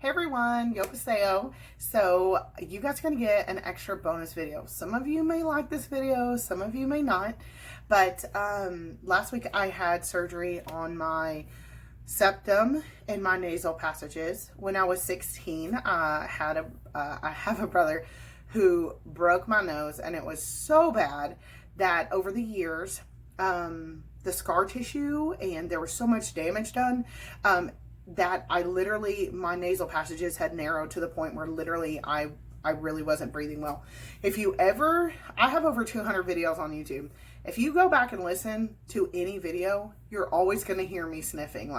Hey everyone, yo paseo. So you guys are going to get an extra bonus video. Some of you may like this video, some of you may not. But last week I had surgery on my septum and my nasal passages. When I was 16, I have a brother who broke my nose, and it was so bad that over the years, the scar tissue, and there was so much damage done, that my nasal passages had narrowed to the point where literally I really wasn't breathing well. I have over 200 videos on YouTube. If you go back and listen to any video, you're always going to hear me sniffing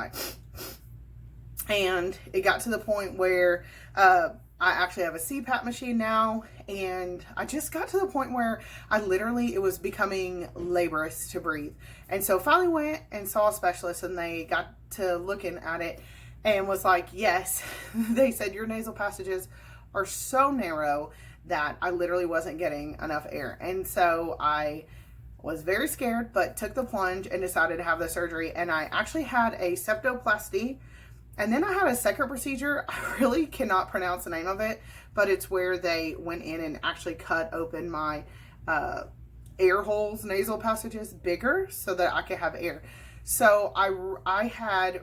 and it got to the point where I actually have a CPAP machine now, and I just got to the point where it was becoming laborious to breathe. And so finally went and saw a specialist, and they got to looking at it and was like, yes, they said your nasal passages are so narrow that I literally wasn't getting enough air. And so I was very scared, but took the plunge and decided to have the surgery. And I actually had a septoplasty. And then I had a second procedure. I really cannot pronounce the name of it, but it's where they went in and actually cut open my air holes, nasal passages bigger so that I could have air. So I had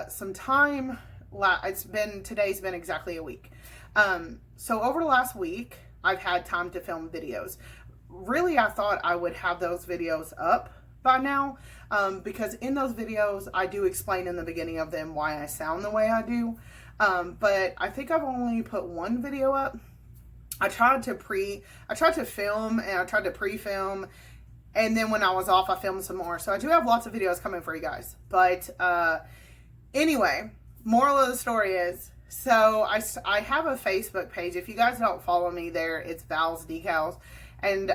some time. Today's been exactly a week. So over the last week, I've had time to film videos. Really, I thought I would have those videos up by now, because in those videos I do explain in the beginning of them why I sound the way I do, but I think I've only put one video up. I tried to film, and I tried to pre-film, and then when I was off I filmed some more. So I do have lots of videos coming for you guys. But anyway, moral of the story is, so I have a Facebook page. If you guys don't follow me there, it's Val's Decals. And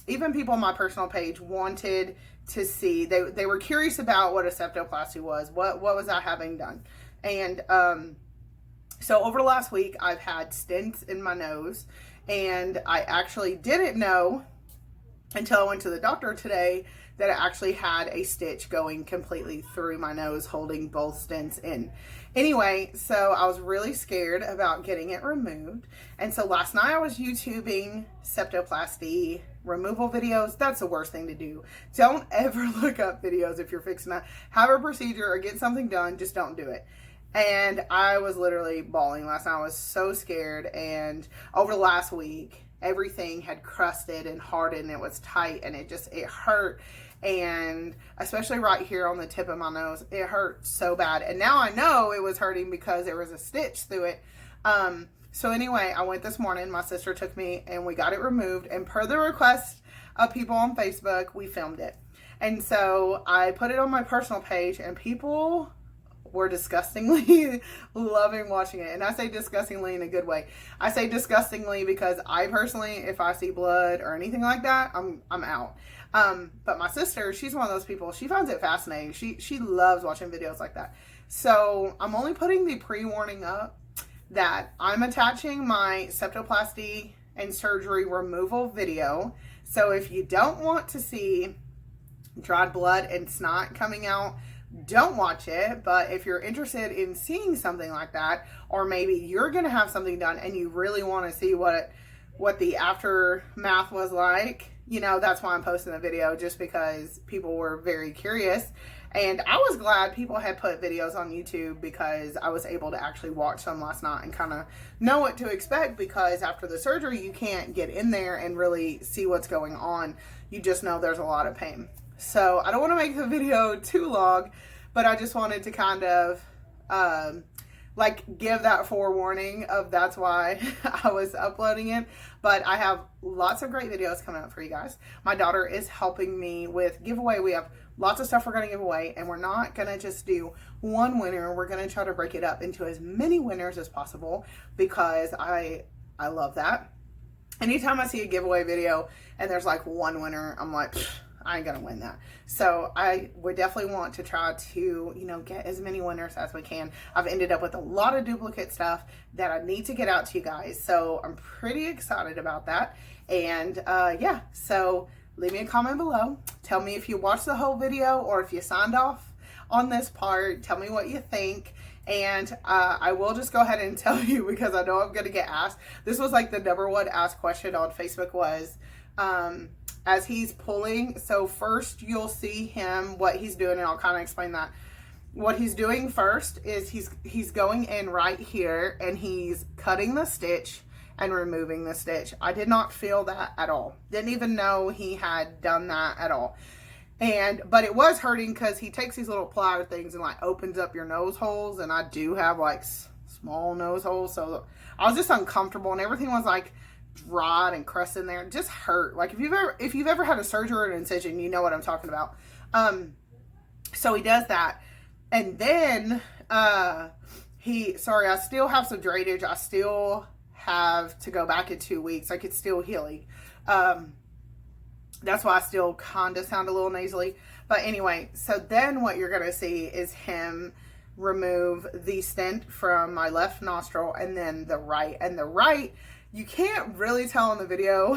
even people on my personal page wanted to see, they were curious about what a septoplasty was. What was I having done? And so over the last week, I've had stints in my nose. And I actually didn't know until I went to the doctor today that I actually had a stitch going completely through my nose, holding both stints in. Anyway, so I was really scared about getting it removed. And so last night I was YouTubing septoplasty removal videos. That's the worst thing to do. Don't ever look up videos if you're fixing to have a procedure or get something done. Just don't do it. And I was literally bawling last night. I was so scared. And over the last week, everything had crusted and hardened. It was tight, and it hurt. And especially right here on the tip of my nose, it hurt so bad. And now I know it was hurting because there was a stitch through it. So anyway, I went this morning. My sister took me and we got it removed. And per the request of people on Facebook, we filmed it. And so I put it on my personal page, and people were disgustingly loving watching it. And I say disgustingly in a good way. I say disgustingly because I personally, if I see blood or anything like that, I'm out. But my sister, she's one of those people, she finds it fascinating. She loves watching videos like that. So I'm only putting the pre-warning up that I'm attaching my septoplasty and surgery removal video. So if you don't want to see dried blood and snot coming out, don't watch it. But if you're interested in seeing something like that, or maybe you're going to have something done and you really want to see what the aftermath was like, that's why I'm posting the video, just because people were very curious. And I was glad people had put videos on YouTube, because I was able to actually watch some last night and kind of know what to expect, because after the surgery, you can't get in there and really see what's going on. You just know there's a lot of pain. So I don't want to make the video too long, but I just wanted to kind of give that forewarning of that's why I was uploading it. But I have lots of great videos coming up for you guys. My daughter is helping me with giveaway. We have lots of stuff we're going to give away, and we're not going to just do one winner. We're going to try to break it up into as many winners as possible, because I love that. Anytime I see a giveaway video and there's like one winner, I'm like, I ain't gonna win that. So I would definitely want to try to, get as many winners as we can. I've ended up with a lot of duplicate stuff that I need to get out to you guys. So I'm pretty excited about that. And yeah, so leave me a comment below. Tell me if you watched the whole video or if you signed off on this part. Tell me what you think. And I will just go ahead and tell you, because I know I'm going to get asked. This was like the number one asked question on Facebook was, as he's pulling. So first you'll see him, what he's doing, and I'll kind of explain that. What he's doing first is he's going in right here and he's cutting the stitch and removing the stitch. I did not feel that at all. Didn't even know he had done that at all. But it was hurting because he takes these little plier things and like opens up your nose holes, and I do have like small nose holes, so I was just uncomfortable, and everything was like dried and crust in there. It just hurt. Like if you've ever had a surgery or an incision, you know what I'm talking about. So he does that, and then sorry, I still have some drainage. I still have to go back in 2 weeks. Like, it's still healing. That's why I still kind of sound a little nasally. But anyway, so then what you're going to see is him remove the stint from my left nostril and then the right. And the right, you can't really tell in the video,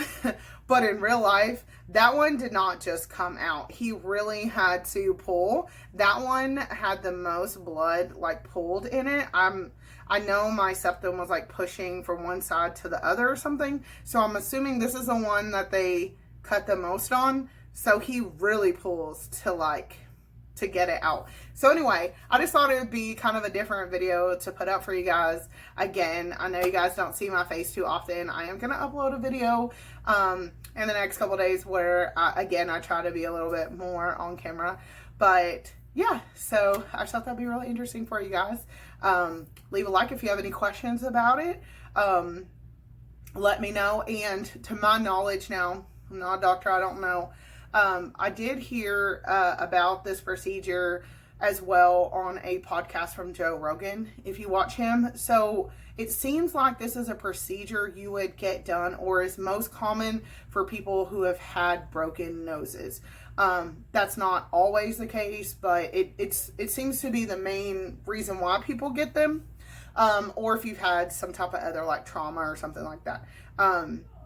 but in real life, that one did not just come out. He really had to pull. That one had the most blood like pulled in it. I know my septum was like pushing from one side to the other or something. So I'm assuming this is the one that they cut the most on. So he really pulls to get it out. So anyway, I just thought it would be kind of a different video to put up for you guys. Again, I know you guys don't see my face too often. I am going to upload a video in the next couple days where, again, I try to be a little bit more on camera. But yeah, so I just thought that'd be really interesting for you guys. Leave a like if you have any questions about it. Let me know. And to my knowledge now, I'm not a doctor, I don't know. I did hear about this procedure as well on a podcast from Joe Rogan, if you watch him. So it seems like this is a procedure you would get done, or is most common for people who have had broken noses. That's not always the case, but it seems to be the main reason why people get them. Or if you've had some type of other like trauma or something like that.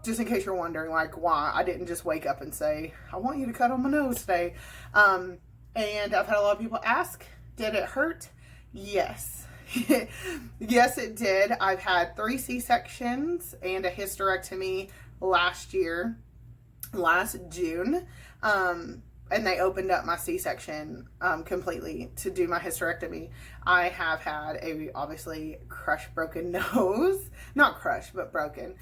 Just in case you're wondering, like, why I didn't just wake up and say, I want you to cut on my nose today. And I've had a lot of people ask, did it hurt? Yes. Yes, it did. I've had 3 C-sections and a hysterectomy last June. And they opened up my C-section completely to do my hysterectomy. I have had a obviously crushed, broken nose. Not crushed, but broken.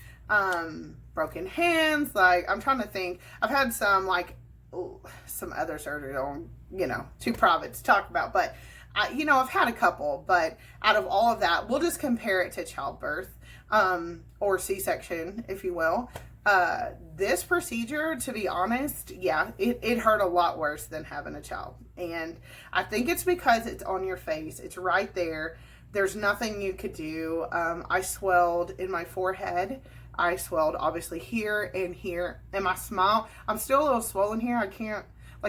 Broken hands. Like, I'm trying to think. I've had some other surgery on, too private to talk about. But, I've had a couple. But out of all of that, we'll just compare it to childbirth or C-section, if you will. This procedure, to be honest, yeah, it hurt a lot worse than having a child. And I think it's because it's on your face. It's right there. There's nothing you could do. I swelled in my forehead. I swelled obviously here and here. And my smile, I'm still a little swollen here. I can't,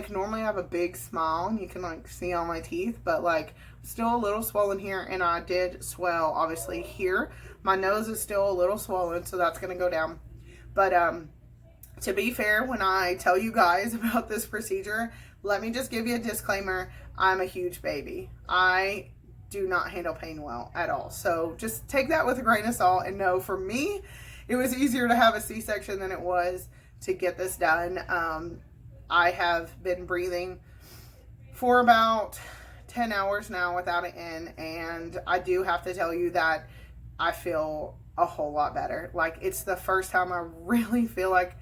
normally I have a big smile and you can see all my teeth, but still a little swollen here. And I did swell obviously here. My nose is still a little swollen, so that's going to go down. But to be fair, when I tell you guys about this procedure, let me just give you a disclaimer. I'm a huge baby. I do not handle pain well at all. So just take that with a grain of salt and know, for me, it was easier to have a C-section than it was to get this done. I have been breathing for about 10 hours now without it in, and I do have to tell you that I feel a whole lot better. It's the first time I really feel like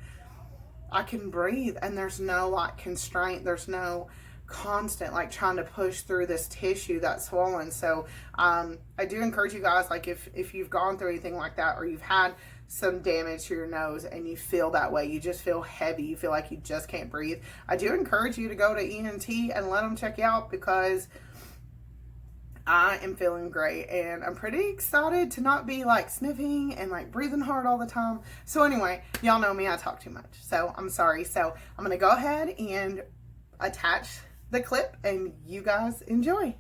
I can breathe, and there's no constraint. There's no constant trying to push through this tissue that's swollen. So I do encourage you guys, if you've gone through anything like that, or you've had some damage to your nose and you feel that way, you just feel heavy, you feel like you just can't breathe, I do encourage you to go to ENT and let them check you out, because I am feeling great, and I'm pretty excited to not be sniffing and breathing hard all the time. So anyway, y'all know me, I talk too much, so I'm sorry. So I'm gonna go ahead and attach the clip, and you guys enjoy.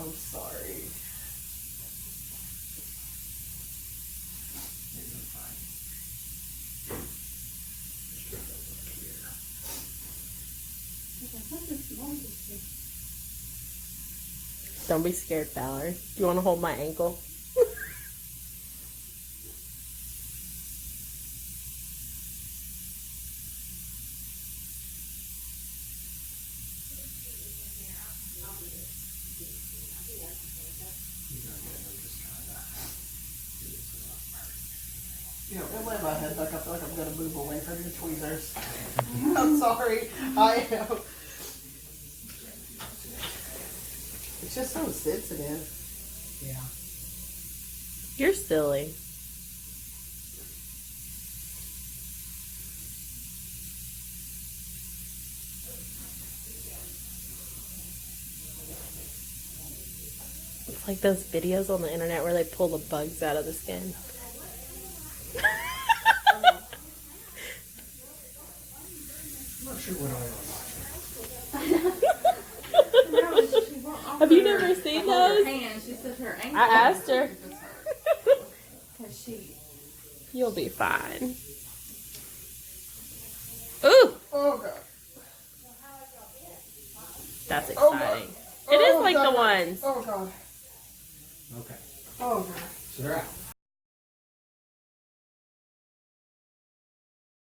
I'm sorry. Don't be scared, Valerie. Do you want to hold my ankle? You know, in my head, like, I feel like I'm going to move away from your tweezers. I'm sorry. I am. It's just so sensitive. Yeah. You're silly. It's like those videos on the internet where they pull the bugs out of the skin. Have you never seen those? I asked her. You'll be fine. Ooh! Oh, God. That's Oh, exciting. God. It is Oh, like God. the ones. Oh, God. Okay. Oh, God. So they're out.